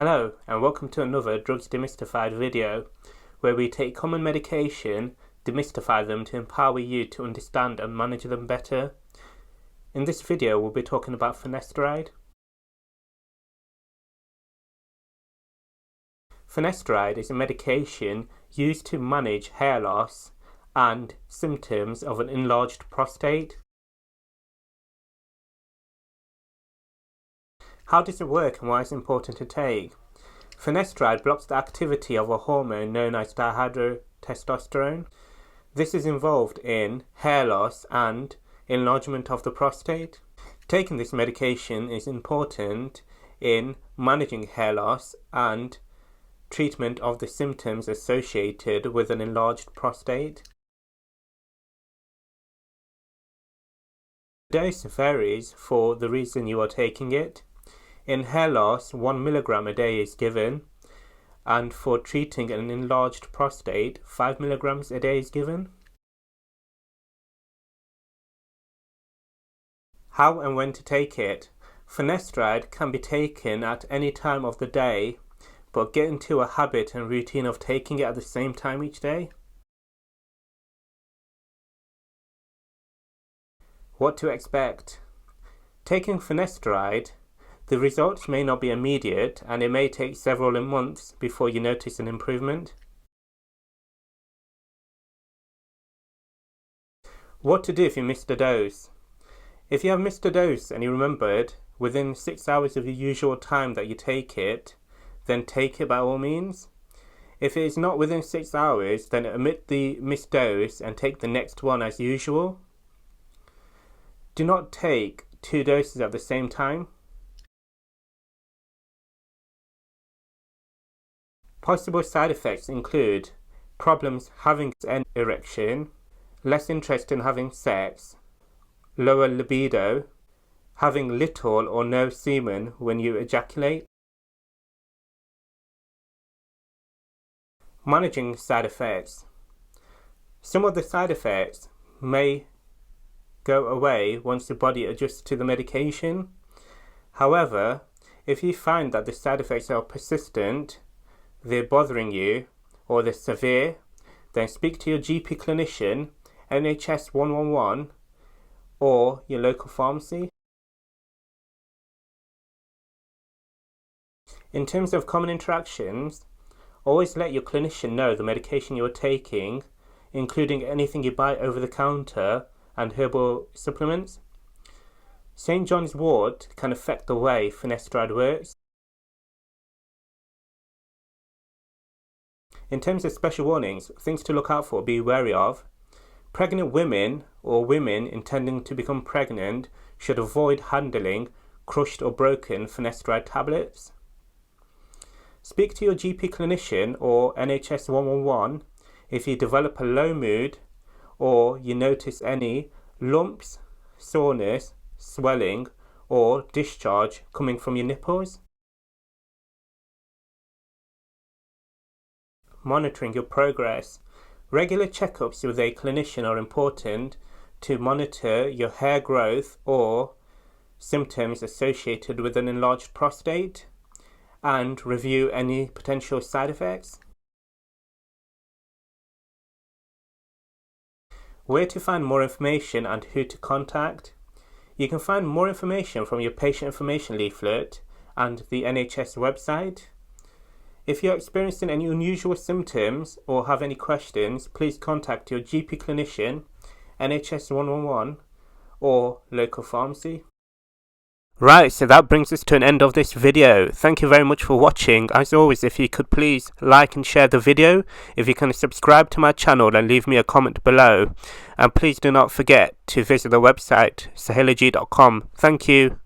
Hello and welcome to another Drugs Demystified video where we take common medication, demystify them to empower you to understand and manage them better. In this video we'll be talking about Finasteride. Finasteride is a medication used to manage hair loss and symptoms of an enlarged prostate. How does it work and why is it important to take? Finasteride blocks the activity of a hormone known as dihydrotestosterone. This is involved in hair loss and enlargement of the prostate. Taking this medication is important in managing hair loss and treatment of the symptoms associated with an enlarged prostate. The dose varies for the reason you are taking it. In hair loss, 1 milligram a day is given, and for treating an enlarged prostate, 5 milligrams a day is given. How and when to take it? Finasteride can be taken at any time of the day, but get into a habit and routine of taking it at the same time each day. What to expect? Taking Finasteride, the results may not be immediate and it may take several months before you notice an improvement. What to do if you missed a dose? If you have missed a dose and you remembered within 6 hours of the usual time that you take it, then take it by all means. If it is not within 6 hours, then omit the missed dose and take the next one as usual. Do not take 2 doses at the same time. Possible side effects include problems having an erection, less interest in having sex, lower libido, having little or no semen when you ejaculate. Managing side effects. Some of the side effects may go away once the body adjusts to the medication. However, if you find that the side effects are persistent, they're bothering you, or they're severe, then speak to your GP clinician, NHS 111, or your local pharmacy. In terms of common interactions, always let your clinician know the medication you are taking, including anything you buy over the counter and herbal supplements. St. John's wort can affect the way Finasteride works. In terms of special warnings, things to look out for, be wary of. Pregnant women or women intending to become pregnant should avoid handling crushed or broken Finasteride tablets. Speak to your GP clinician or NHS 111 if you develop a low mood or you notice any lumps, soreness, swelling or discharge coming from your nipples. Monitoring your progress. Regular checkups with a clinician are important to monitor your hair growth or symptoms associated with an enlarged prostate and review any potential side effects. Where to find more information and who to contact. You can find more information from your patient information leaflet and the NHS website. If you're experiencing any unusual symptoms or have any questions, please contact your GP clinician, NHS 111 or local pharmacy. Right, so that brings us to an end of this video. Thank you very much for watching. As always, if you could please like and share the video, if you can subscribe to my channel and leave me a comment below. And please do not forget to visit the website sohalogy.com. Thank you.